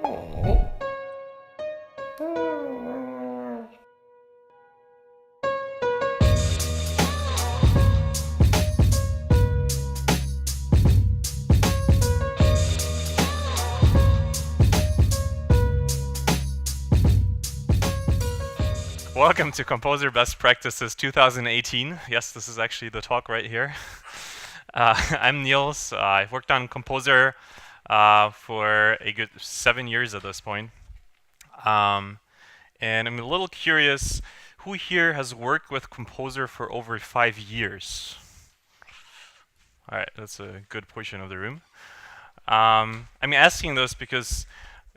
Welcome to Composer Best Practices 2018. Yes, this is actually the talk right here. I'm Nils. I've worked on Composer for a good 7 years at this point. And I'm a little curious, who here has worked with Composer for over 5 years? All right, that's a good portion of the room. I'm asking this because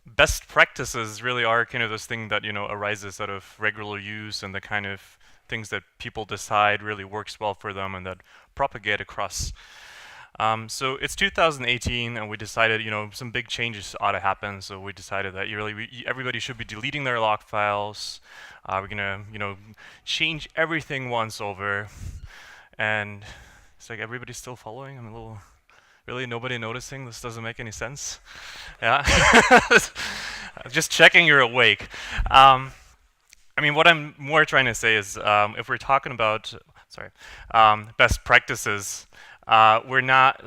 best practices really are kind of this thing that arises out of regular use and the kind of things that people decide really works well for them and that propagate across. So it's 2018 and we decided some big changes ought to happen. So we decided that everybody should be deleting their log files. We're gonna change everything once over, and it's like everybody's still following. I'm a little. Really, nobody noticing? This doesn't make any sense. Yeah, just checking you're awake. What I'm more trying to say is, if we're talking about, best practices, we're not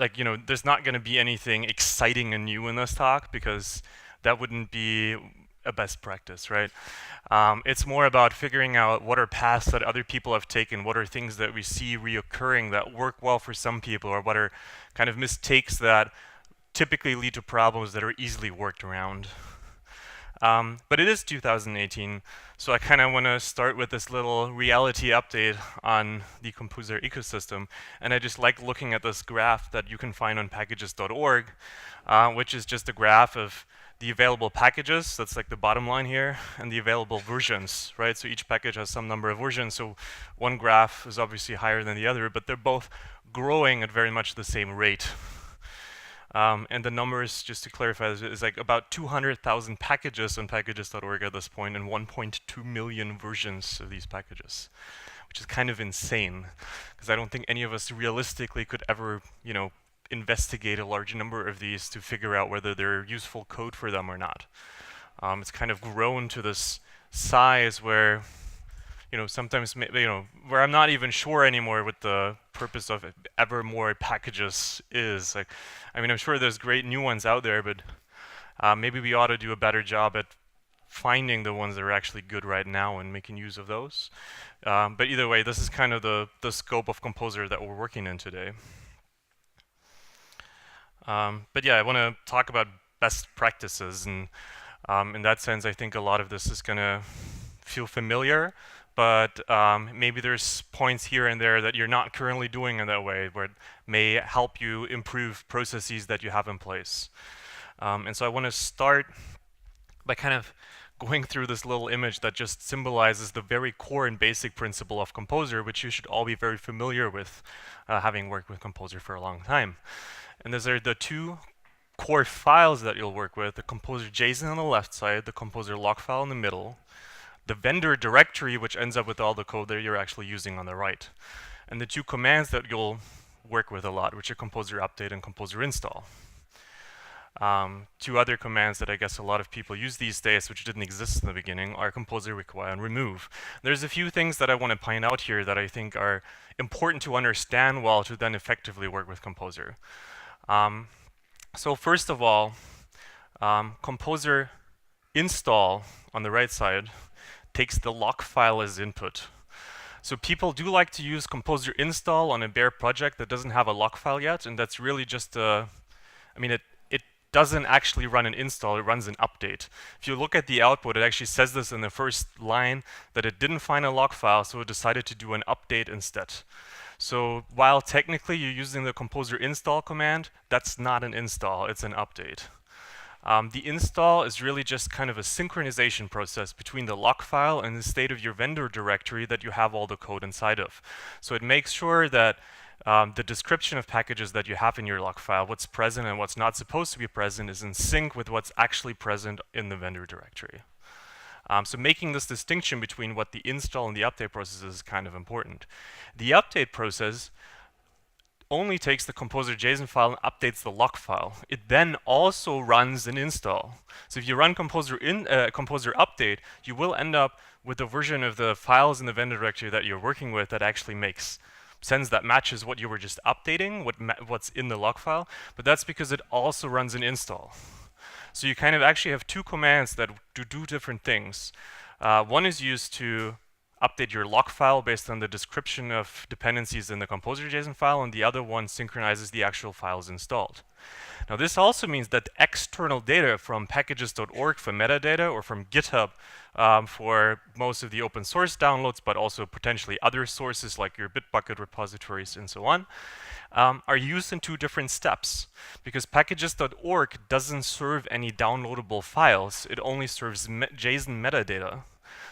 there's not going to be anything exciting and new in this talk because that wouldn't be a best practice, right? It's more about figuring out what are paths that other people have taken, what are things that we see reoccurring that work well for some people, or what are kind of mistakes that typically lead to problems that are easily worked around. But it is 2018, so I kind of want to start with this little reality update on the Composer ecosystem. And I just like looking at this graph that you can find on packages.org, which is just a graph of the available packages, that's like the bottom line here, and the available versions, right? So each package has some number of versions, so one graph is obviously higher than the other, but they're both growing at very much the same rate. And the numbers, just to clarify, is like about 200,000 packages on packages.org at this point, and 1.2 million versions of these packages, which is kind of insane, because I don't think any of us realistically could ever, investigate a large number of these to figure out whether they're useful code for them or not. It's kind of grown to this size where, sometimes, where I'm not even sure anymore what the purpose of ever more packages is. Like, I'm sure there's great new ones out there, but maybe we ought to do a better job at finding the ones that are actually good right now and making use of those. But either way, this is kind of the scope of Composer that we're working in today. But yeah, I want to talk about best practices, and in that sense, I think a lot of this is going to feel familiar, but maybe there's points here and there that you're not currently doing in that way, where it may help you improve processes that you have in place. And so I want to start by kind of going through this little image that just symbolizes the very core and basic principle of Composer, which you should all be very familiar with, having worked with Composer for a long time. And those are the two core files that you'll work with, the Composer JSON on the left side, the Composer log file in the middle, the vendor directory, which ends up with all the code that you're actually using on the right, and the two commands that you'll work with a lot, which are Composer update and Composer install. Two other commands that I guess a lot of people use these days, which didn't exist in the beginning, are Composer require and remove. There's a few things that I want to point out here that I think are important to understand well to then effectively work with Composer. So first of all, Composer install on the right side takes the log file as input. So people do like to use Composer install on a bare project that doesn't have a log file yet, and that's really just it doesn't actually run an install, it runs an update. If you look at the output, it actually says this in the first line that it didn't find a log file, so it decided to do an update instead. So while technically you're using the Composer install command, that's not an install, it's an update. The install is really just kind of a synchronization process between the log file and the state of your vendor directory that you have all the code inside of. So it makes sure that the description of packages that you have in your log file, what's present and what's not supposed to be present, is in sync with what's actually present in the vendor directory. So making this distinction between what the install and the update process is kind of important. The update process only takes the composer.json file and updates the log file. It then also runs an install. So if you run composer update, you will end up with a version of the files in the vendor directory that you're working with that actually makes sense, that matches what you were just updating, what's in the log file. But that's because it also runs an install. So you kind of actually have two commands that do different things. One is used to update your log file based on the description of dependencies in the composer.json file, and the other one synchronizes the actual files installed. Now this also means that external data from packages.org for metadata, or from GitHub for most of the open source downloads, but also potentially other sources like your Bitbucket repositories and so on, are used in two different steps. Because packages.org doesn't serve any downloadable files, it only serves JSON metadata.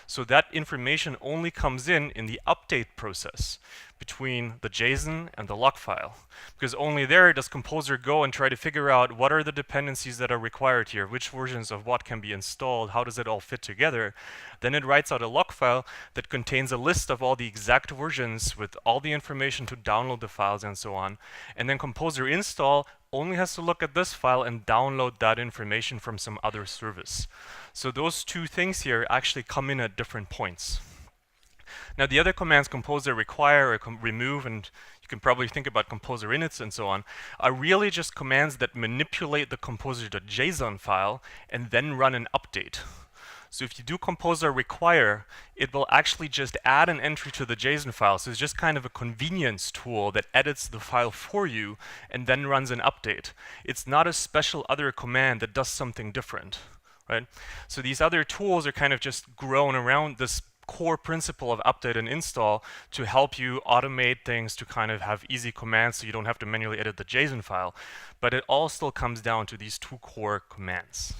So that information only comes in the update process between the JSON and the log file. Because only there does Composer go and try to figure out what are the dependencies that are required here, which versions of what can be installed, how does it all fit together. Then it writes out a log file that contains a list of all the exact versions with all the information to download the files and so on. And then Composer install only has to look at this file and download that information from some other service. So those two things here actually come in at different points. Now the other commands, composer require or remove, and you can probably think about composer inits and so on, are really just commands that manipulate the composer.json file and then run an update. So if you do composer require, it will actually just add an entry to the JSON file. So it's just kind of a convenience tool that edits the file for you and then runs an update. It's not a special other command that does something different, right? So these other tools are kind of just grown around this core principle of update and install to help you automate things, to kind of have easy commands so you don't have to manually edit the JSON file. But it all still comes down to these two core commands.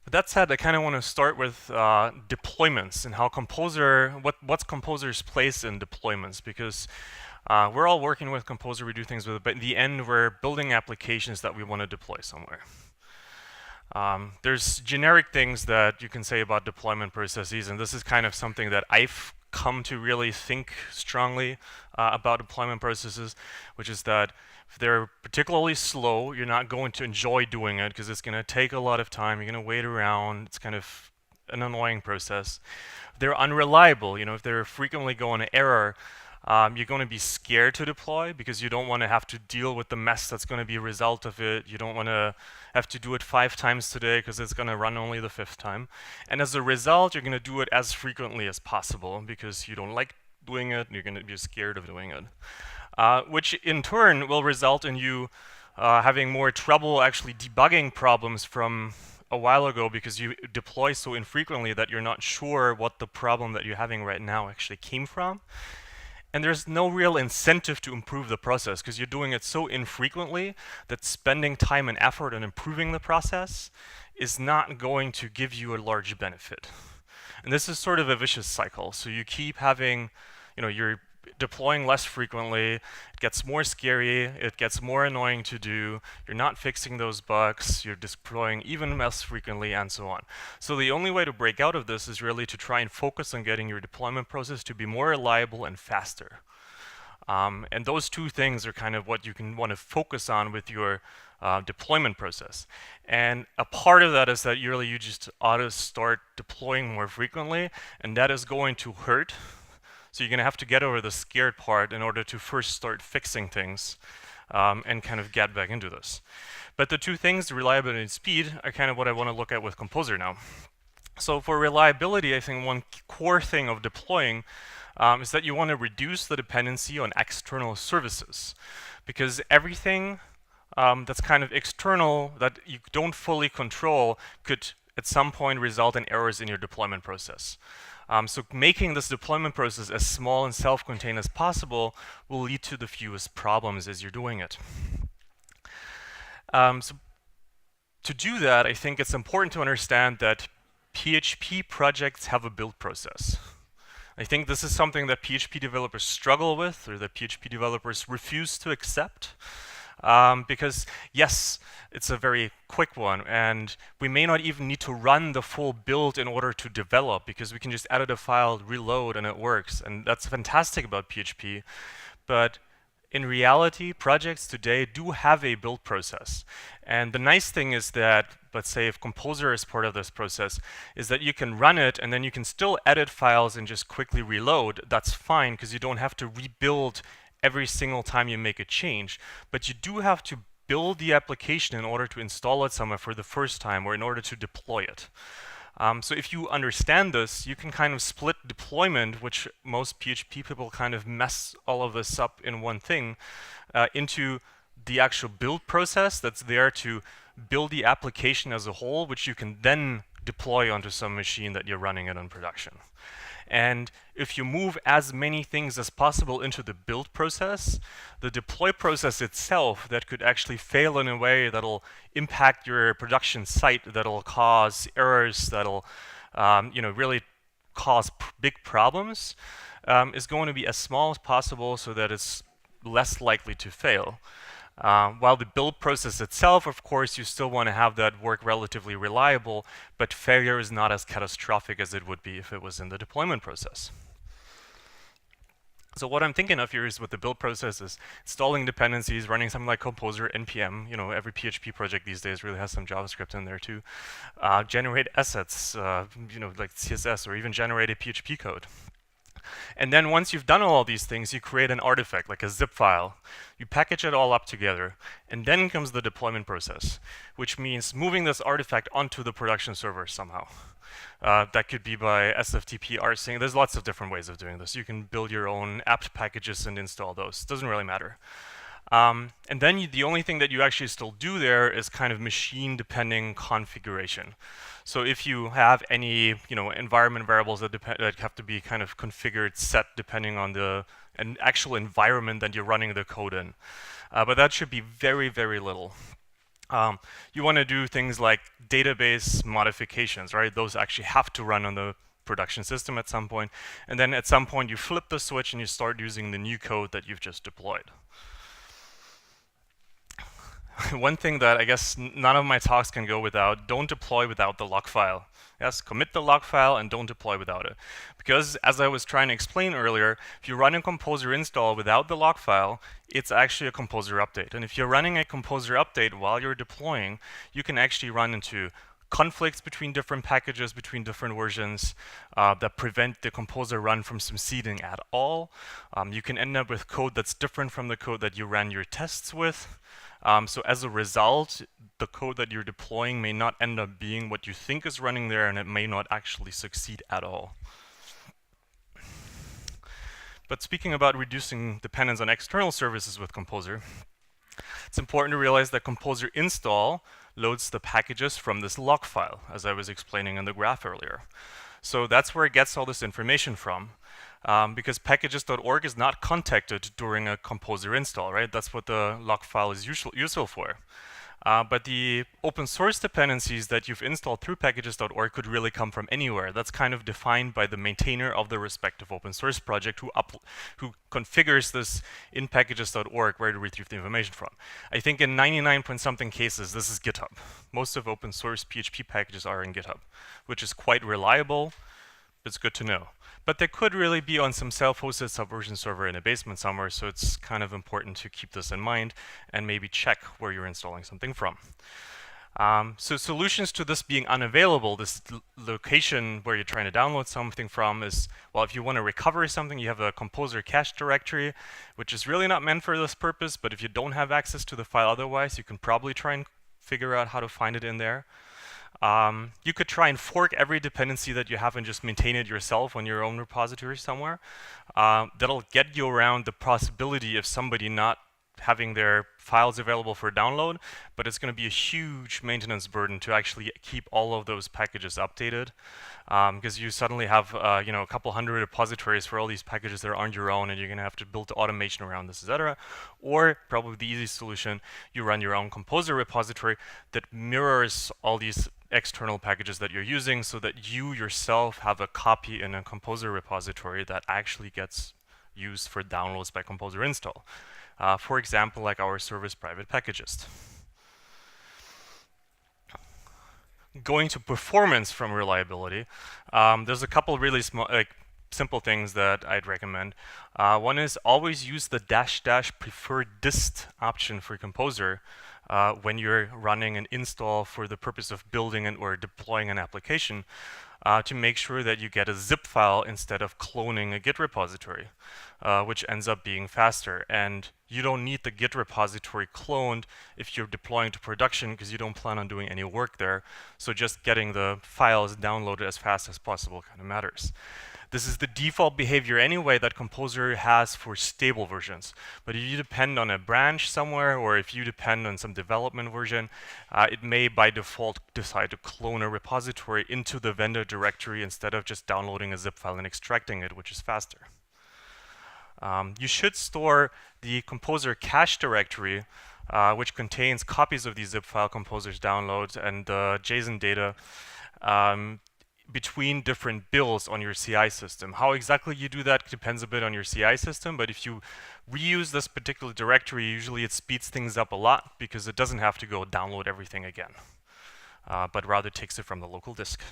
With that said, I kind of want to start with deployments and how Composer, what's Composer's place in deployments, because we're all working with Composer, we do things with it, but in the end, we're building applications that we want to deploy somewhere. There's generic things that you can say about deployment processes, and this is kind of something that I've come to really think strongly about deployment processes, which is that if they're particularly slow, you're not going to enjoy doing it because it's going to take a lot of time. You're going to wait around. It's kind of an annoying process. They're unreliable. You know, if they're frequently going to error, you're going to be scared to deploy because you don't want to have to deal with the mess that's going to be a result of it. You don't want to have to do it 5 times today because it's going to run only the 5th time. And as a result, you're going to do it as frequently as possible because you don't like doing it and you're going to be scared of doing it. Which in turn will result in you having more trouble actually debugging problems from a while ago because you deploy so infrequently that you're not sure what the problem that you're having right now actually came from. And there's no real incentive to improve the process because you're doing it so infrequently that spending time and effort on improving the process is not going to give you a large benefit. And this is sort of a vicious cycle. So you keep having, you know, you're deploying less frequently, it gets more scary, it gets more annoying to do, you're not fixing those bugs, you're deploying even less frequently, and so on. So the only way to break out of this is really to try and focus on getting your deployment process to be more reliable and faster. And those two things are kind of what you can want to focus on with your deployment process. And a part of that is that you just ought to start deploying more frequently, and that is going to hurt. So you're going to have to get over the scared part in order to first start fixing things and kind of get back into this. But the two things, reliability and speed, are kind of what I want to look at with Composer now. So for reliability, I think one core thing of deploying is that you want to reduce the dependency on external services. Because everything that's kind of external that you don't fully control could at some point result in errors in your deployment process. So making this deployment process as small and self-contained as possible will lead to the fewest problems as you're doing it. So to do that, I think it's important to understand that PHP projects have a build process. I think this is something that PHP developers struggle with, or that PHP developers refuse to accept. Because yes, it's a very quick one, and we may not even need to run the full build in order to develop, because we can just edit a file, reload, and it works. And that's fantastic about PHP. But in reality, projects today do have a build process. And the nice thing is that, let's say if Composer is part of this process, is that you can run it and then you can still edit files and just quickly reload. That's fine, because you don't have to rebuild every single time you make a change. But you do have to build the application in order to install it somewhere for the first time or in order to deploy it. So if you understand this, you can kind of split deployment, which most PHP people kind of mess all of this up in one thing, into the actual build process that's there to build the application as a whole, which you can then deploy onto some machine that you're running it in production. And if you move as many things as possible into the build process, the deploy process itself that could actually fail in a way that'll impact your production site, that'll cause errors, that'll really cause big problems, is going to be as small as possible so that it's less likely to fail. While the build process itself, of course, you still want to have that work relatively reliable, but failure is not as catastrophic as it would be if it was in the deployment process. So what I'm thinking of here is with the build process is installing dependencies, running something like Composer, NPM. Every PHP project these days really has some JavaScript in there too. Generate assets, like CSS, or even generate a PHP code. And then once you've done all these things, you create an artifact, like a zip file. You package it all up together, and then comes the deployment process, which means moving this artifact onto the production server somehow. That could be by SFTP rsync. There's lots of different ways of doing this. You can build your own apt packages and install those. It doesn't really matter. And then the only thing that you actually still do there is kind of machine-depending configuration. So if you have any environment variables that have to be kind of configured, set depending on an actual environment that you're running the code in. But that should be very, very little. You want to do things like database modifications, right? Those actually have to run on the production system at some point. And then at some point you flip the switch and you start using the new code that you've just deployed. One thing that I guess none of my talks can go without, don't deploy without the log file. Yes, commit the log file and don't deploy without it. Because as I was trying to explain earlier, if you run a Composer install without the log file, it's actually a Composer update. And if you're running a Composer update while you're deploying, you can actually run into conflicts between different packages, between different versions that prevent the Composer run from succeeding at all. You can end up with code that's different from the code that you ran your tests with. So as a result, the code that you're deploying may not end up being what you think is running there, and it may not actually succeed at all. But speaking about reducing dependence on external services with Composer, it's important to realize that Composer install loads the packages from this log file, as I was explaining in the graph earlier. So that's where it gets all this information from. Because packages.org is not contacted during a Composer install, right? That's what the log file is useful for. But the open source dependencies that you've installed through packages.org could really come from anywhere. That's kind of defined by the maintainer of the respective open source project who configures this in packages.org where to retrieve the information from. I think in 99-point-something cases, this is GitHub. Most of open source PHP packages are in GitHub, which is quite reliable. It's good to know. But they could really be on some self-hosted Subversion server in a basement somewhere, so it's kind of important to keep this in mind and maybe check where you're installing something from. So solutions to this being unavailable, this location where you're trying to download something from is, well, if you want to recover something, you have a Composer cache directory, which is really not meant for this purpose, but if you don't have access to the file otherwise, you can probably try and figure out how to find it in there. You could try and fork every dependency that you have and just maintain it yourself on your own repository somewhere. That'll get you around the possibility of somebody not having their files available for download, but it's going to be a huge maintenance burden to actually keep all of those packages updated, because you suddenly have a couple hundred repositories for all these packages that aren't your own, and you're going to have to build automation around this, etc. Or probably the easy solution, you run your own Composer repository that mirrors all these external packages that you're using, so that you yourself have a copy in a Composer repository that actually gets used for downloads by Composer install. For example, like our service private packages. going to performance from reliability, there's a couple really small, simple things that I'd recommend. One is always use the -- preferred dist option for Composer when you're running an install for the purpose of building or deploying an application, to make sure that you get a zip file instead of cloning a Git repository, which ends up being faster. And you don't need the Git repository cloned if you're deploying to production, because you don't plan on doing any work there. So just getting the files downloaded as fast as possible kind of matters. This is the default behavior anyway that Composer has for stable versions. But if you depend on a branch somewhere, or if you depend on some development version, it may by default decide to clone a repository into the vendor directory instead of just downloading a zip file and extracting it, which is faster. You should store the Composer cache directory, which contains copies of these zip file Composer's downloads and JSON data, between different builds on your CI system. How exactly you do that depends a bit on your CI system, but if you reuse this particular directory, usually it speeds things up a lot because it doesn't have to go download everything again, but rather takes it from the local disk.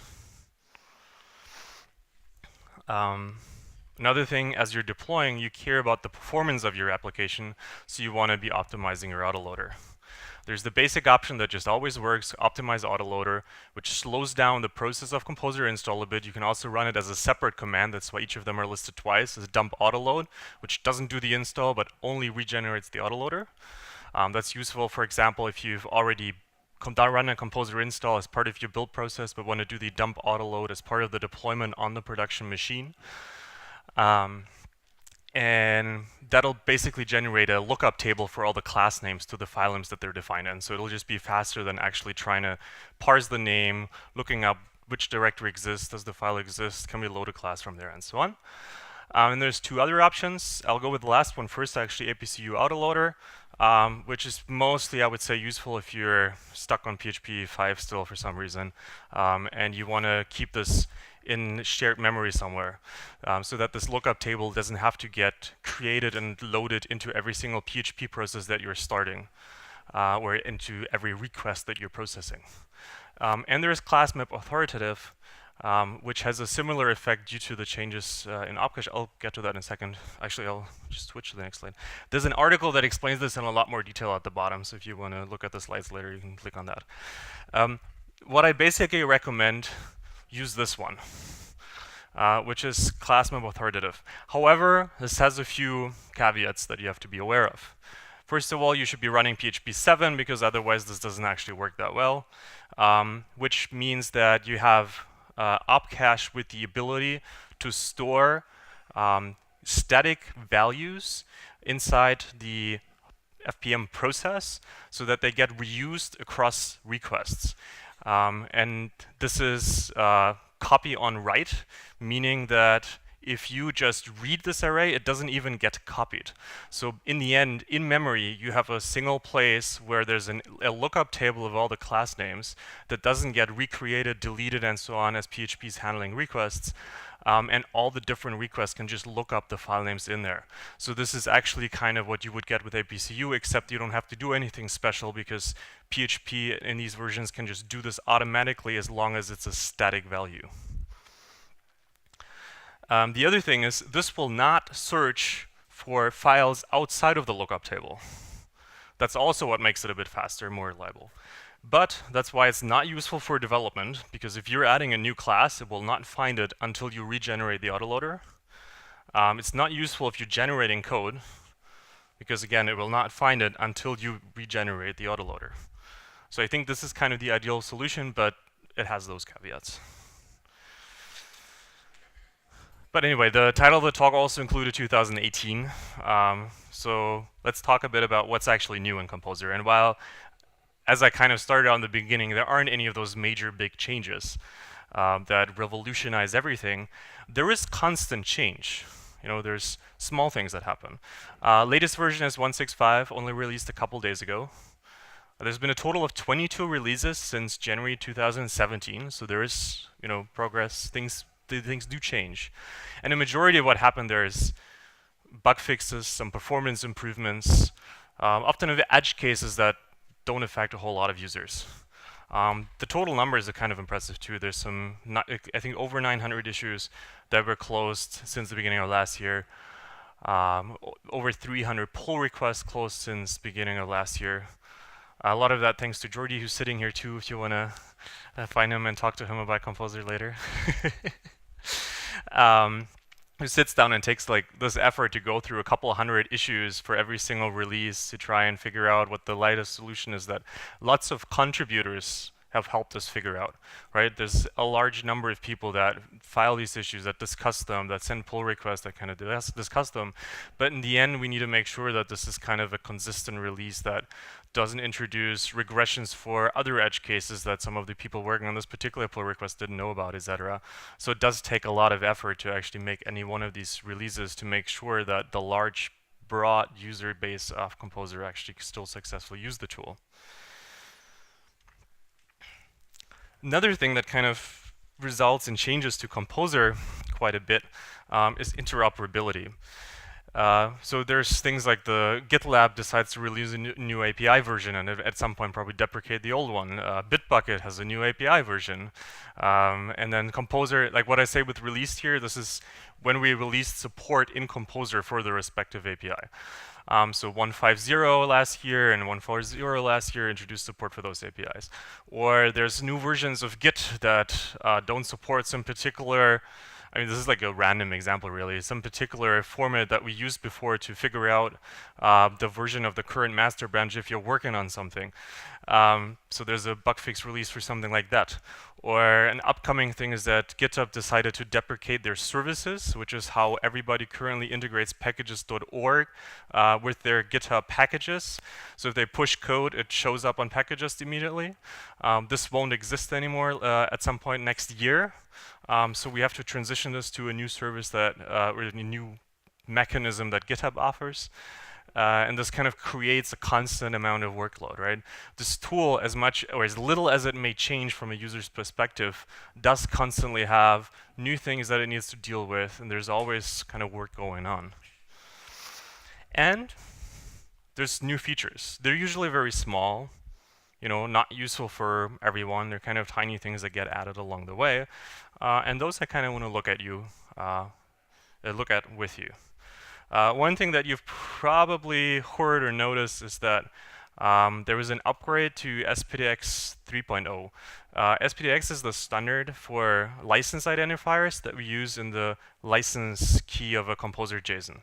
Another thing, as you're deploying, you care about the performance of your application, so you want to be optimizing your autoloader. There's the basic option that just always works, optimize autoloader, which slows down the process of Composer install a bit. You can also run it as a separate command. That's why each of them are listed twice, as dump autoload, which doesn't do the install, but only regenerates the autoloader. That's useful, for example, if you've already run a Composer install as part of your build process, but want to do the dump autoload as part of the deployment on the production machine. And that'll basically generate a lookup table for all the class names to the file names that they're defined in. So it'll just be faster than actually trying to parse the name, looking up which directory exists, does the file exist, can we load a class from there, and so on. And there's two other options. I'll go with the last one first, actually, APCU Autoloader, which is mostly, I would say, useful if you're stuck on PHP 5 still for some reason, and you want to keep this in shared memory somewhere, so that this lookup table doesn't have to get created and loaded into every single PHP process that you're starting, or into every request that you're processing. And there's class map authoritative, which has a similar effect due to the changes in opcache. I'll get to that in a second. Actually, I'll just switch to the next slide. There's an article that explains this in a lot more detail at the bottom, so if you want to look at the slides later, you can click on that. What I basically recommend, use this one, which is class map authoritative. However, this has a few caveats that you have to be aware of. First of all, you should be running PHP 7 because otherwise this doesn't actually work that well, which means that you have opcache with the ability to store static values inside the FPM process so that they get reused across requests. And this is copy on write, meaning that if you just read this array, it doesn't even get copied. So in the end, in memory, you have a single place where there's a lookup table of all the class names that doesn't get recreated, deleted, and so on as PHP is handling requests. And all the different requests can just look up the file names in there. So this is actually kind of what you would get with APCU, except you don't have to do anything special because PHP in these versions can just do this automatically as long as it's a static value. The other thing is this will not search for files outside of the lookup table. That's also what makes it a bit faster, more reliable. But that's why it's not useful for development, because if you're adding a new class, it will not find it until you regenerate the autoloader. It's not useful if you're generating code, because again, it will not find it until you regenerate the autoloader. So I think this is kind of the ideal solution, but it has those caveats. But anyway, the title of the talk also included 2018. So let's talk a bit about what's actually new in Composer. And while, as I kind of started out in the beginning, there aren't any of those major big changes that revolutionize everything, there is constant change. You know, there's small things that happen. Latest version is 1.6.5, only released a couple days ago. There's been a total of 22 releases since January 2017, so there is, you know, progress. Things do change. And the majority of what happened there is bug fixes, some performance improvements, often of edge cases that don't affect a whole lot of users. The total numbers are kind of impressive too. There's some, I think, over 900 issues that were closed since the beginning of last year. Over 300 pull requests closed since beginning of last year. A lot of that thanks to Jordi, who's sitting here too, if you want to find him and talk to him about Composer later. Who sits down and takes like this effort to go through a couple hundred issues for every single release to try and figure out what the lightest solution is that lots of contributors have helped us figure out, right? There's a large number of people that file these issues, that discuss them, that send pull requests, that kind of discuss them. But in the end, we need to make sure that this is kind of a consistent release that doesn't introduce regressions for other edge cases that some of the people working on this particular pull request didn't know about, etc. So it does take a lot of effort to actually make any one of these releases to make sure that the large, broad user base of Composer actually still successfully use the tool. Another thing that kind of results in changes to Composer quite a bit is interoperability. So there's things like the GitLab decides to release a new API version and at some point probably deprecate the old one. Bitbucket has a new API version. And then Composer, like what I say with released here, this is when we released support in Composer for the respective API. So 1.5.0 last year and 1.4.0 last year introduced support for those APIs. Or there's new versions of Git that don't support some particular, I mean, this is like a random example really, some particular format that we used before to figure out the version of the current master branch if you're working on something. So there's a bug fix release for something like that. Or an upcoming thing is that GitHub decided to deprecate their services, which is how everybody currently integrates packages.org with their GitHub packages. So if they push code, it shows up on packages immediately. This won't exist anymore at some point next year. So we have to transition this to a new service that, or a new mechanism that GitHub offers. And this kind of creates a constant amount of workload, right? This tool, as much or as little as it may change from a user's perspective, does constantly have new things that it needs to deal with, and there's always kind of work going on. And there's new features. They're usually very small, you know, not useful for everyone. They're kind of tiny things that get added along the way, and those I kind of want to look at with you. One thing that you've probably heard or noticed is that there was an upgrade to SPDX 3.0. SPDX is the standard for license identifiers that we use in the license key of a Composer JSON.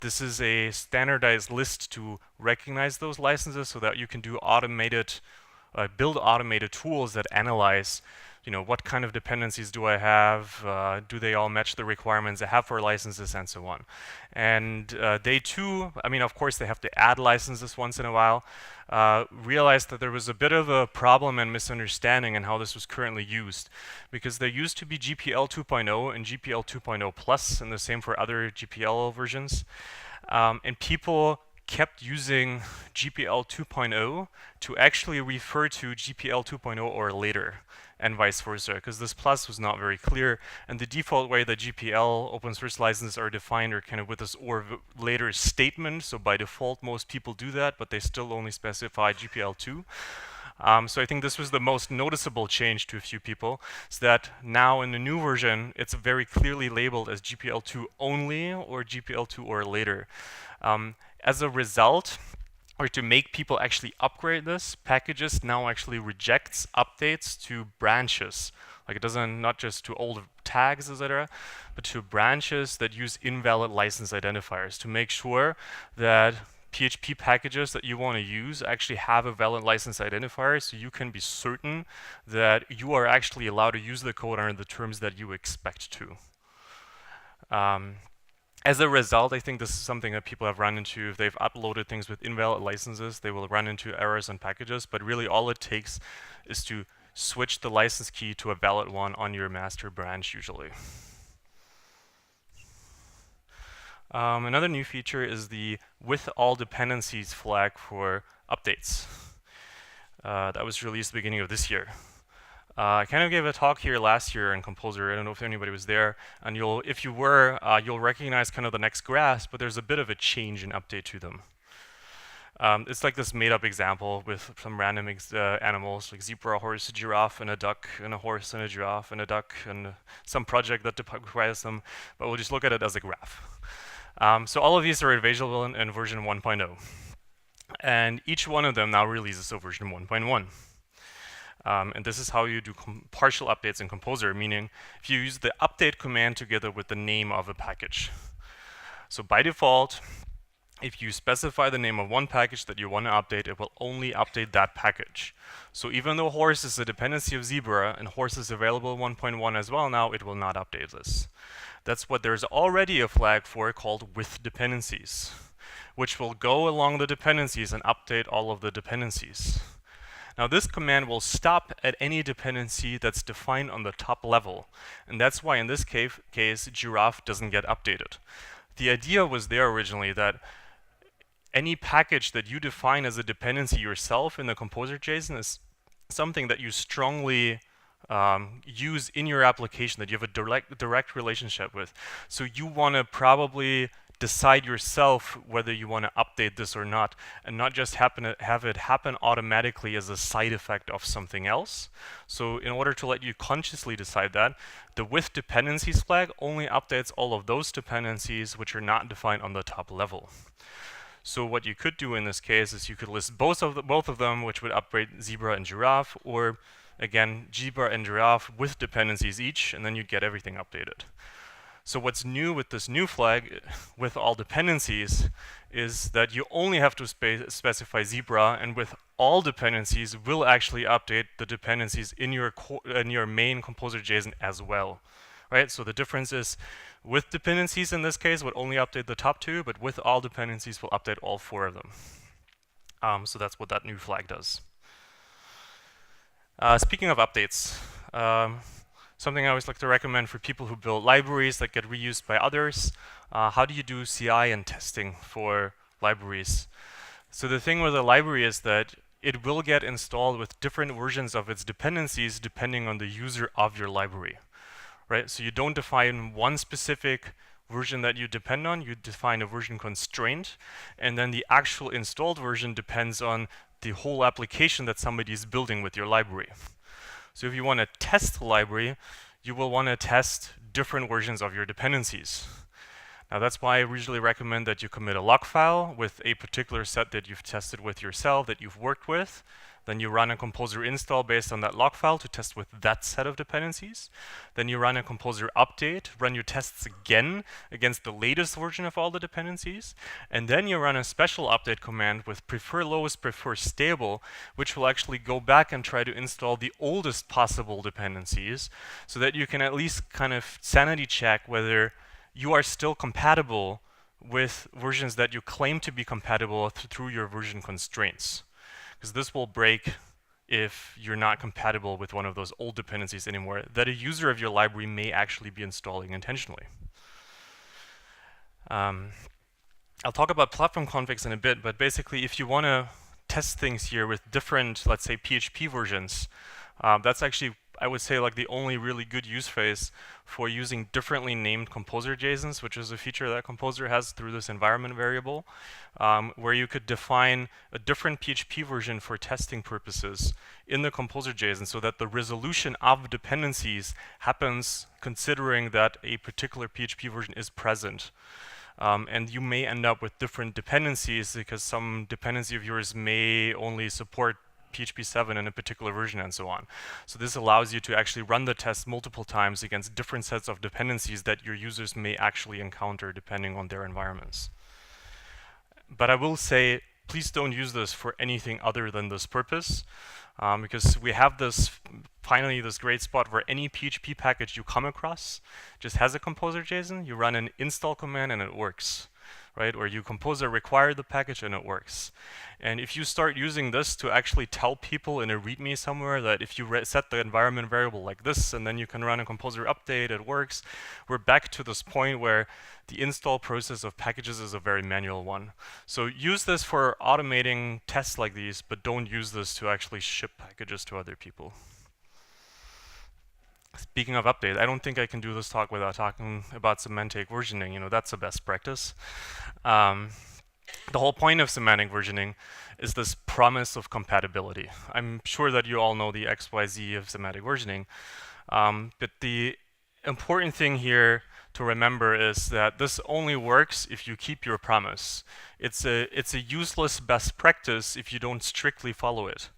This is a standardized list to recognize those licenses so that you can do automated, build automated tools that analyze, you know, what kind of dependencies do I have? Do they all match the requirements I have for licenses and so on? And they too, I mean, of course, they have to add licenses once in a while, realized that there was a bit of a problem and misunderstanding in how this was currently used. Because there used to be GPL 2.0 and GPL 2.0 Plus, and the same for other GPL versions. And people kept using GPL 2.0 to actually refer to GPL 2.0 or later, and vice versa, because this plus was not very clear, and the default way that GPL open source licenses are defined are kind of with this or later statement, so by default most people do that, but they still only specify GPL 2. So I think this was the most noticeable change to a few people, is that now in the new version, it's very clearly labeled as GPL 2 only or GPL 2 or later. As a result, or to make people actually upgrade this, packages now actually rejects updates to branches. Like it doesn't, not just to old tags, etc., but to branches that use invalid license identifiers to make sure that PHP packages that you want to use actually have a valid license identifier, so you can be certain that you are actually allowed to use the code under the terms that you expect to. As a result, I think this is something that people have run into. If they've uploaded things with invalid licenses, they will run into errors on packages, but really all it takes is to switch the license key to a valid one on your master branch usually. Another new feature is the with all dependencies flag for updates. That was released at the beginning of this year. I kind of gave a talk here last year in Composer. I don't know if anybody was there. And if you were, you'll recognize kind of the next GrUSP, but there's a bit of a change in update to them. It's like this made-up example with some random animals like zebra, a horse, a giraffe, and a duck, and a horse, and a giraffe, and a duck, and some project that requires them. But we'll just look at it as a graph. So all of these are available in version 1.0. And each one of them now releases to version 1.1. And this is how you do partial updates in Composer, meaning if you use the update command together with the name of a package. So by default, if you specify the name of one package that you want to update, it will only update that package. So even though horse is a dependency of zebra and horse is available in 1.1 as well now, it will not update this. That's what there's already a flag for called with dependencies, which will go along the dependencies and update all of the dependencies. Now this command will stop at any dependency that's defined on the top level. And that's why in this case, giraffe doesn't get updated. The idea was there originally that any package that you define as a dependency yourself in the Composer JSON is something that you strongly use in your application, that you have a direct relationship with. So you want to probably decide yourself whether you want to update this or not, and not just have it happen automatically as a side effect of something else. So in order to let you consciously decide that, the with dependencies flag only updates all of those dependencies which are not defined on the top level. So what you could do in this case is you could list both of them, which would upgrade zebra and giraffe, or again, zebra and giraffe with dependencies each, and then you'd get everything updated. So what's new with this new flag, with all dependencies, is that you only have to specify zebra, and with all dependencies will actually update the dependencies in your main Composer JSON as well. Right? So the difference is with dependencies in this case would only update the top two, but with all dependencies will update all four of them. So that's what that new flag does. Speaking of updates, something I always like to recommend for people who build libraries that get reused by others, how do you do CI and testing for libraries? So the thing with a library is that it will get installed with different versions of its dependencies depending on the user of your library. Right? So you don't define one specific version that you depend on, you define a version constraint, and then the actual installed version depends on the whole application that somebody is building with your library. So if you want to test the library, you will want to test different versions of your dependencies. Now that's why I usually recommend that you commit a log file with a particular set that you've tested with yourself, that you've worked with. Then you run a Composer install based on that log file to test with that set of dependencies. Then you run a Composer update, run your tests again against the latest version of all the dependencies. And then you run a special update command with prefer lowest, prefer stable, which will actually go back and try to install the oldest possible dependencies so that you can at least kind of sanity check whether you are still compatible with versions that you claim to be compatible through your version constraints. Because this will break if you're not compatible with one of those old dependencies anymore that a user of your library may actually be installing intentionally. I'll talk about platform configs in a bit, but basically if you want to test things here with different, let's say, PHP versions, that's actually, I would say, like the only really good use case for using differently named Composer JSONs, which is a feature that Composer has through this environment variable, where you could define a different PHP version for testing purposes in the Composer JSON so that the resolution of dependencies happens considering that a particular PHP version is present. And you may end up with different dependencies because some dependency of yours may only support PHP 7 in a particular version and so on. So this allows you to actually run the test multiple times against different sets of dependencies that your users may actually encounter depending on their environments. But I will say, please don't use this for anything other than this purpose, because we have this, finally, this great spot where any PHP package you come across just has a Composer JSON, you run an install command and it works. Right? Or you Composer require the package and it works. And if you start using this to actually tell people in a README somewhere that if you set the environment variable like this and then you can run a Composer update, it works, we're back to this point where the install process of packages is a very manual one. So use this for automating tests like these, but don't use this to actually ship packages to other people. Speaking of update, I don't think I can do this talk without talking about semantic versioning. You know, that's the best practice. The whole point of semantic versioning is this promise of compatibility. I'm sure that you all know the XYZ of semantic versioning, but the important thing here to remember is that this only works if you keep your promise. It's a useless best practice if you don't strictly follow it.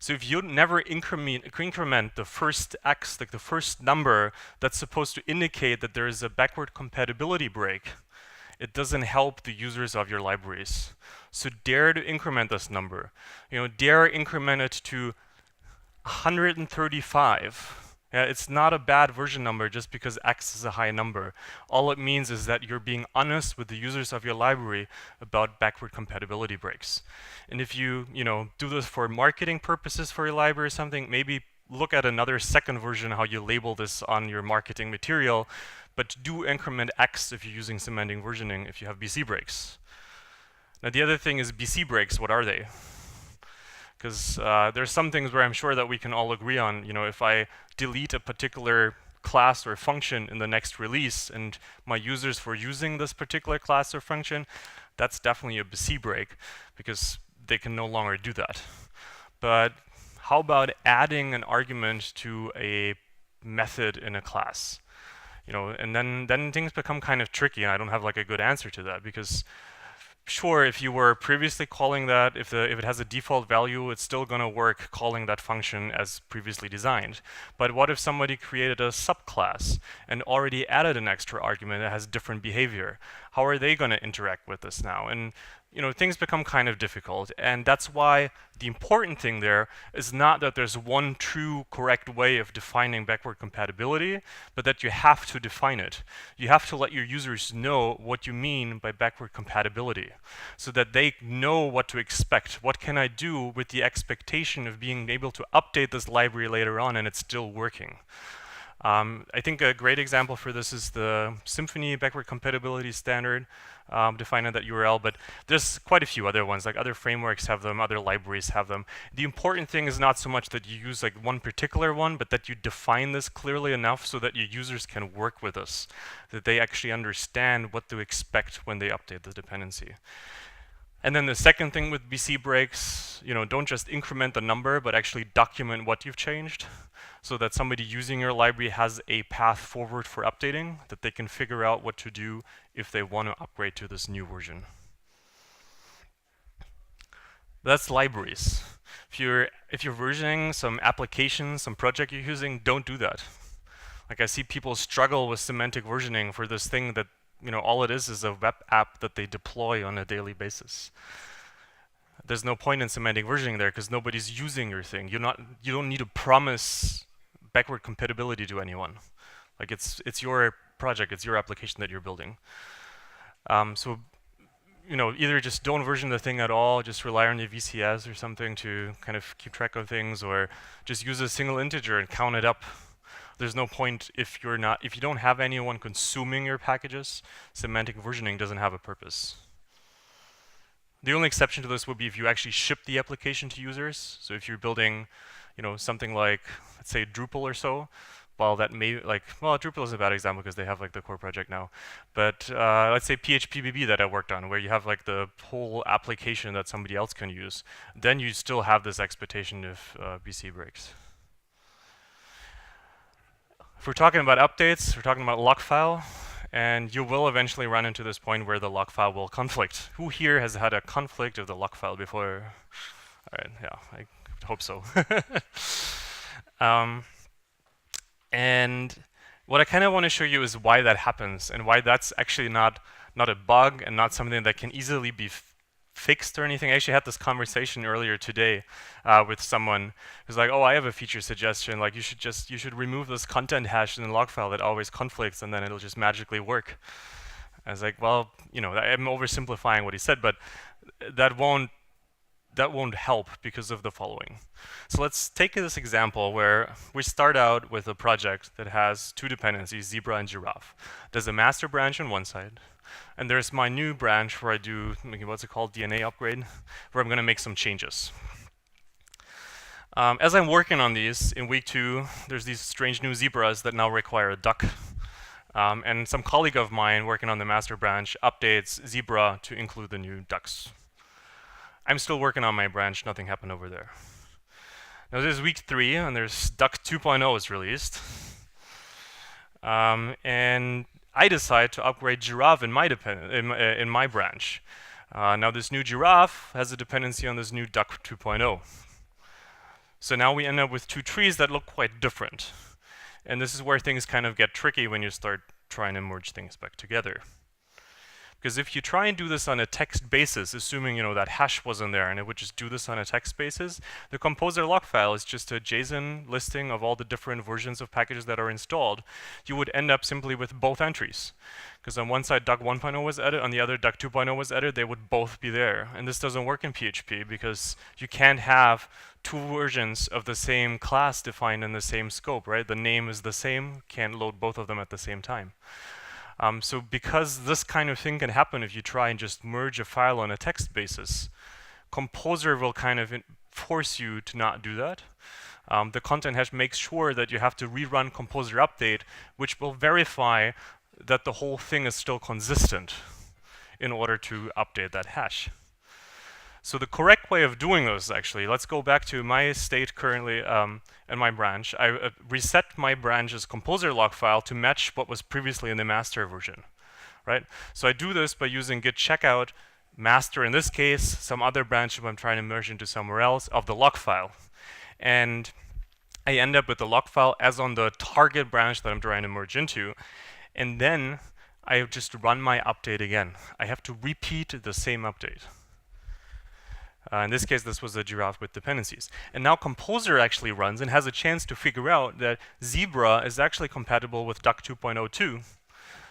So if you never increment the first x, like the first number that's supposed to indicate that there is a backward compatibility break, it doesn't help the users of your libraries. So dare to increment this number. Dare increment it to 135. Yeah, it's not a bad version number just because x is a high number. All it means is that you're being honest with the users of your library about backward compatibility breaks. And if you do this for marketing purposes for your library or something, maybe look at another second version how you label this on your marketing material, but do increment x if you're using semantic versioning if you have BC breaks. Now the other thing is BC breaks, what are they? Because there's some things where I'm sure that we can all agree on. If I delete a particular class or function in the next release and my users were using this particular class or function, that's definitely a BC break because they can no longer do that. But how about adding an argument to a method in a class? And then things become kind of tricky, and I don't have like a good answer to that because sure, if you were previously calling that, if it has a default value, it's still going to work calling that function as previously designed. But what if somebody created a subclass and already added an extra argument that has different behavior? How are they going to interact with this now? And things become kind of difficult, and that's why the important thing there is not that there's one true correct way of defining backward compatibility, but that you have to define it. You have to let your users know what you mean by backward compatibility so that they know what to expect. What can I do with the expectation of being able to update this library later on and it's still working? I think a great example for this is the Symfony backward compatibility standard defined in that URL, but there's quite a few other ones, like other frameworks have them, other libraries have them. The important thing is not so much that you use like one particular one, but that you define this clearly enough so that your users can work with us, that they actually understand what to expect when they update the dependency. And then the second thing with BC breaks, don't just increment the number, but actually document what you've changed so that somebody using your library has a path forward for updating, that they can figure out what to do if they want to upgrade to this new version. That's libraries. If you're versioning some application, some project you're using, don't do that. Like I see people struggle with semantic versioning for this thing that all it is a web app that they deploy on a daily basis. There's no point in semantic versioning there because nobody's using your thing. You don't need to promise backward compatibility to anyone. Like it's your project, it's your application that you're building. So either just don't version the thing at all, just rely on your VCS or something to kind of keep track of things, or just use a single integer and count it up. There's no point if you don't have anyone consuming your packages, semantic versioning doesn't have a purpose. The only exception to this would be if you actually ship the application to users. So if you're building, something like, let's say Drupal or so, well, that may Drupal is a bad example because they have like the core project now. But let's say PHPBB that I worked on, where you have like the whole application that somebody else can use, then you still have this expectation of BC breaks. If we're talking about updates, we're talking about log file, and you will eventually run into this point where the log file will conflict. Who here has had a conflict of the log file before? All right, yeah, I hope so. And what I kind of want to show you is why that happens and why that's actually not a bug and not something that can easily be fixed or anything. I actually had this conversation earlier today with someone who's like, oh, I have a feature suggestion. Like you should remove this content hash in the log file that always conflicts and then it'll just magically work. I was like, well, I'm oversimplifying what he said, but that won't help because of the following. So let's take this example where we start out with a project that has two dependencies, zebra and giraffe. There's a master branch on one side, and there's my new branch where I do, what's it called, DNA upgrade, where I'm going to make some changes. As I'm working on these, in week 2, there's these strange new zebras that now require a duck. And some colleague of mine working on the master branch updates Zebra to include the new ducks. I'm still working on my branch, nothing happened over there. Now this is week 3, and there's Duck 2.0 is released. And I decide to upgrade Giraffe in my branch. Now this new Giraffe has a dependency on this new Duck 2.0. So now we end up with 2 trees that look quite different. And this is where things kind of get tricky when you start trying to merge things back together. Because if you try and do this on a text basis, assuming that hash wasn't there and it would just do this on a text basis, the composer log file is just a JSON listing of all the different versions of packages that are installed. You would end up simply with both entries. Because on one side Duck 1.0 was added, on the other Duck 2.0 was added, they would both be there. And this doesn't work in PHP because you can't have 2 versions of the same class defined in the same scope, right? The name is the same, can't load both of them at the same time. So because this kind of thing can happen if you try and just merge a file on a text basis, Composer will kind of force you to not do that. The content hash makes sure that you have to rerun Composer update, which will verify that the whole thing is still consistent in order to update that hash. So the correct way of doing this, actually, let's go back to my state currently in my branch. I reset my branch's composer log file to match what was previously in the master version, right? So I do this by using git checkout master, in this case, some other branch if I'm trying to merge into somewhere else, of the log file. And I end up with the log file as on the target branch that I'm trying to merge into. And then I just run my update again. I have to repeat the same update. In this case, this was a Giraffe with dependencies. And now Composer actually runs and has a chance to figure out that Zebra is actually compatible with Duck 2.0 too.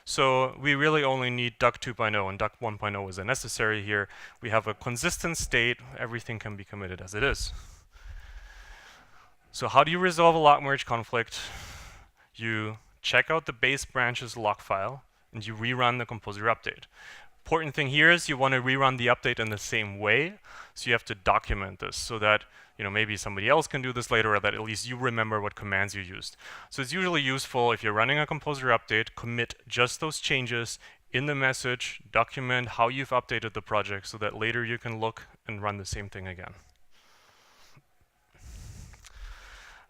So we really only need Duck 2.0, and Duck 1.0 is unnecessary here. We have a consistent state. Everything can be committed as it is. So how do you resolve a log merge conflict? You check out the base branch's log file, and you rerun the Composer update. Important thing here is you want to rerun the update in the same way, so you have to document this so that maybe somebody else can do this later, or that at least you remember what commands you used. So it's usually useful if you're running a Composer update, commit just those changes in the message, document how you've updated the project so that later you can look and run the same thing again.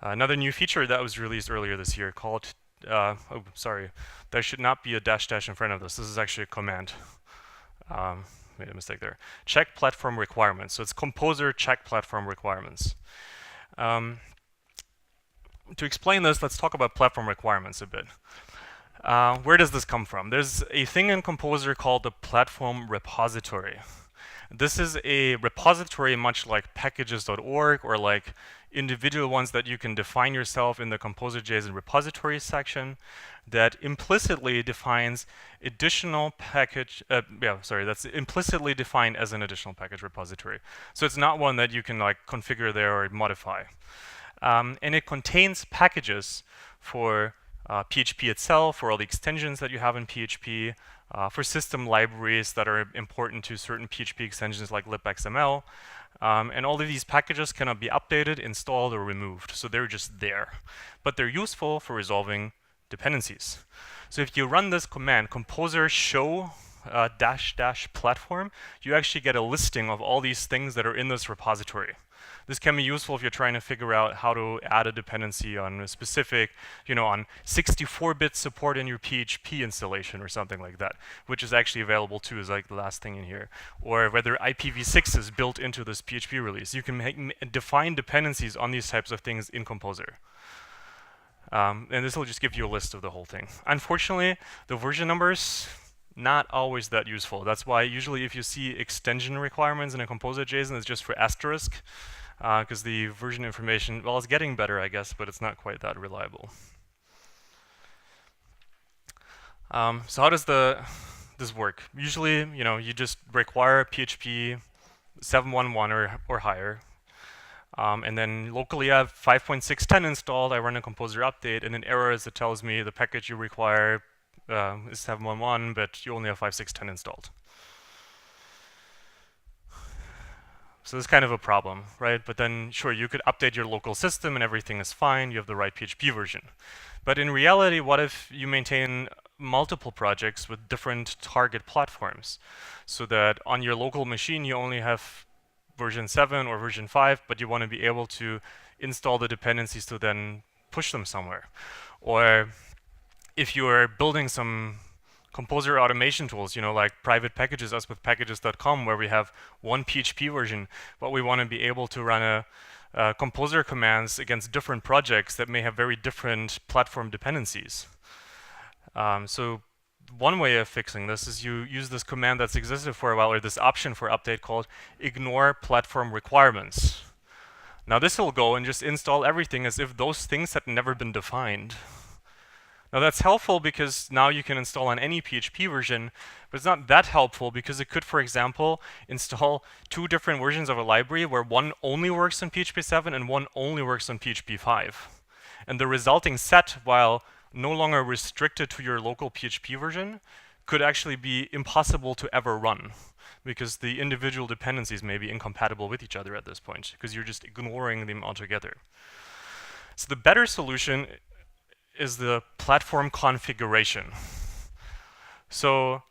Another new feature that was released earlier this year called, oh, sorry, there should not be a dash dash in front of this. This is actually a command. Made a mistake there. Check platform requirements. So it's Composer check platform requirements. To explain this, let's talk about platform requirements a bit. Where does this come from? There's a thing in Composer called the platform repository. This is a repository much like packages.org or like individual ones that you can define yourself in the Composer.json repository section that implicitly defines additional package, that's implicitly defined as an additional package repository. So it's not one that you can like configure there or modify. And it contains packages for PHP itself, for all the extensions that you have in PHP, for system libraries that are important to certain PHP extensions like libxml. And all of these packages cannot be updated, installed, or removed. So they're just there. But they're useful for resolving dependencies. So if you run this command, composer show -- platform, you actually get a listing of all these things that are in this repository. This can be useful if you're trying to figure out how to add a dependency on a specific, on 64-bit support in your PHP installation or something like that, which is actually available too, is like the last thing in here. Or whether IPv6 is built into this PHP release. You can define dependencies on these types of things in Composer. And this will just give you a list of the whole thing. Unfortunately, the version numbers, not always that useful. That's why usually if you see extension requirements in a Composer.json, it's just for asterisk. Because the version information, well, it's getting better, I guess, but it's not quite that reliable. So how does this work? Usually, you just require PHP 7.1.1 or higher. And then locally I have 5.6.10 installed. I run a Composer update, and an error is it tells me the package you require is 7.1.1, but you only have 5.6.10 installed. So this is kind of a problem, right? But then, sure, you could update your local system and everything is fine. You have the right PHP version. But in reality, what if you maintain multiple projects with different target platforms, so that on your local machine you only have version 7 or version 5, but you want to be able to install the dependencies to then push them somewhere. Or if you are building some composer automation tools, like private packages, us with packages.com, where we have one PHP version, but we want to be able to run composer commands against different projects that may have very different platform dependencies. So one way of fixing this is you use this command that's existed for a while, or this option for update called ignore platform requirements. Now this will go and just install everything as if those things had never been defined. Now that's helpful because now you can install on any PHP version, but it's not that helpful because it could, for example, install 2 different versions of a library where one only works on PHP 7 and one only works on PHP 5. And the resulting set, while no longer restricted to your local PHP version, could actually be impossible to ever run because the individual dependencies may be incompatible with each other at this point because you're just ignoring them altogether. So the better solution is the platform configuration. So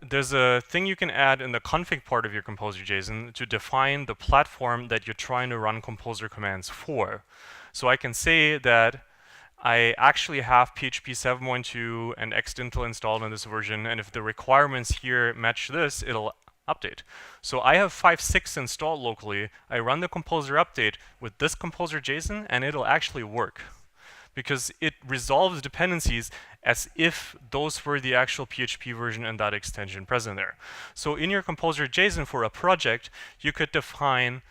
there's a thing you can add in the config part of your composer.json to define the platform that you're trying to run composer commands for. So I can say that I actually have PHP 7.2 and xdintel installed in this version, and if the requirements here match this, it'll update. So I have 5.6 installed locally. I run the composer update with this composer.json, and it'll actually work, because it resolves dependencies as if those were the actual PHP version and that extension present there. So in your composer.json for a project, you could define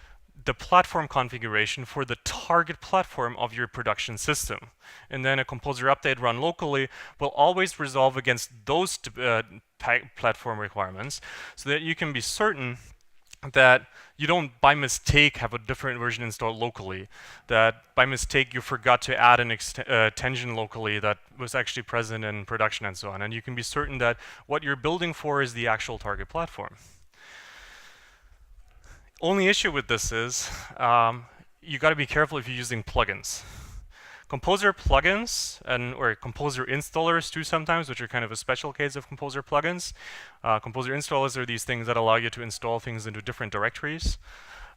the platform configuration for the target platform of your production system. And then a composer update run locally will always resolve against those platform requirements, so that you can be certain that you don't by mistake have a different version installed locally, that by mistake you forgot to add an extension locally that was actually present in production and so on. And you can be certain that what you're building for is the actual target platform. Only issue with this is you got to be careful if you're using plugins. Composer plugins or composer installers too sometimes, which are kind of a special case of composer plugins. Composer installers are these things that allow you to install things into different directories.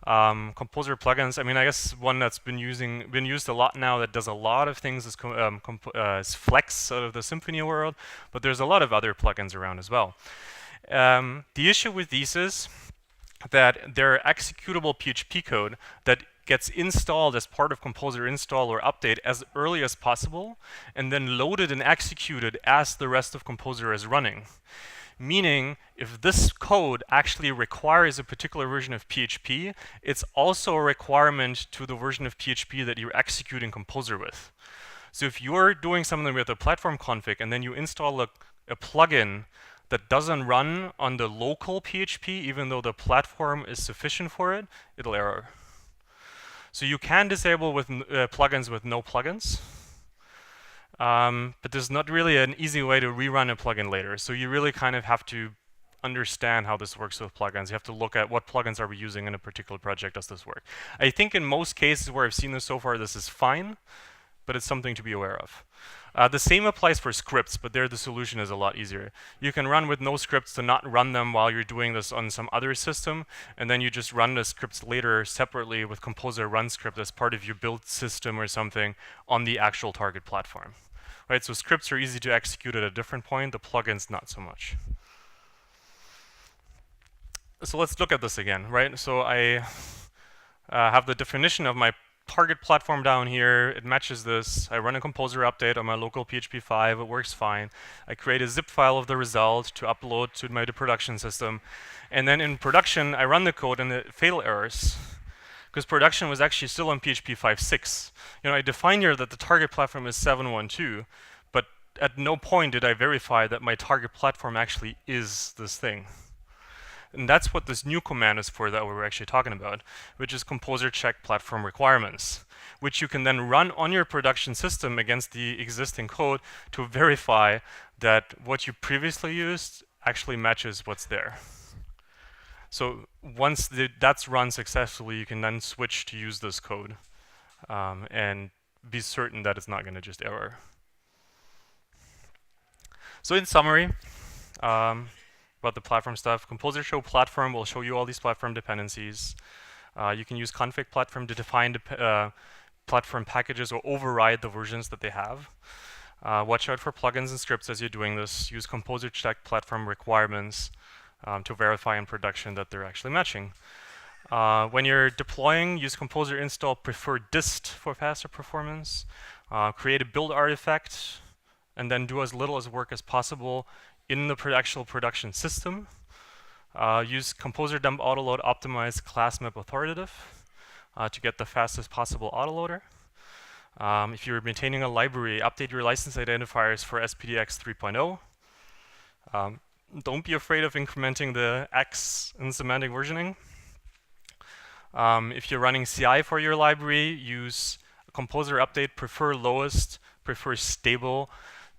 Composer plugins, I mean, I guess one that's been used a lot now that does a lot of things is Flex out of the Symfony world, but there's a lot of other plugins around as well. The issue with these is that they're executable PHP code that gets installed as part of composer install or update as early as possible, and then loaded and executed as the rest of composer is running. Meaning, if this code actually requires a particular version of PHP, it's also a requirement to the version of PHP that you're executing composer with. So if you're doing something with a platform config and then you install a plugin that doesn't run on the local PHP, even though the platform is sufficient for it, it'll error. So you can disable with plugins with no plugins, but there's not really an easy way to rerun a plugin later. So you really kind of have to understand how this works with plugins. You have to look at what plugins are we using in a particular project. Does this work? I think in most cases where I've seen this so far, this is fine, but it's something to be aware of. The same applies for scripts, but there the solution is a lot easier. You can run with no scripts to not run them while you're doing this on some other system, and then you just run the scripts later separately with composer run script as part of your build system or something on the actual target platform. Right, so scripts are easy to execute at a different point, the plugins not so much. So let's look at this again, right? So I have the definition of my target platform down here. It matches this. I run a composer update on my local PHP 5. It works fine. I create a zip file of the result to upload to my production system. And then in production, I run the code and it fatal errors, because production was actually still on PHP 5.6. I define here that the target platform is 7.1.2, but at no point did I verify that my target platform actually is this thing. And that's what this new command is for that we were actually talking about, which is composer check platform requirements, which you can then run on your production system against the existing code to verify that what you previously used actually matches what's there. So once that's run successfully, you can then switch to use this code and be certain that it's not going to just error. So in summary, about the platform stuff, composer show platform will show you all these platform dependencies. You can use config platform to define platform packages or override the versions that they have. Watch out for plugins and scripts as you're doing this. Use composer check platform requirements to verify in production that they're actually matching. When you're deploying, use composer install prefer dist for faster performance. Create a build artifact, and then do as little as work as possible in the actual production system. Use composer dump autoload optimize class map authoritative to get the fastest possible autoloader. If you're maintaining a library, update your license identifiers for SPDX 3.0. Don't be afraid of incrementing the X in semantic versioning. If you're running CI for your library, use composer update, prefer lowest, prefer stable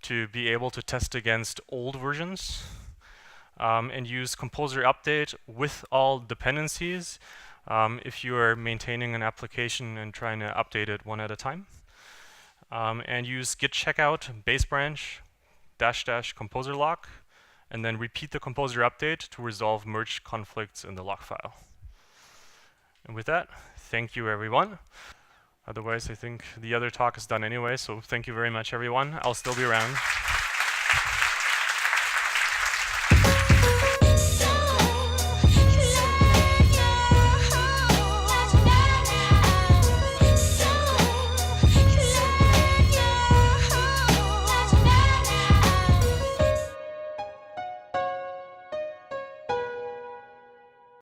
to be able to test against old versions. And use composer update with all dependencies if you are maintaining an application and trying to update it one at a time. And use git checkout base branch -- composer lock, and then repeat the composer update to resolve merged conflicts in the log file. And with that, thank you everyone. Otherwise, I think the other talk is done anyway, so thank you very much everyone. I'll still be around.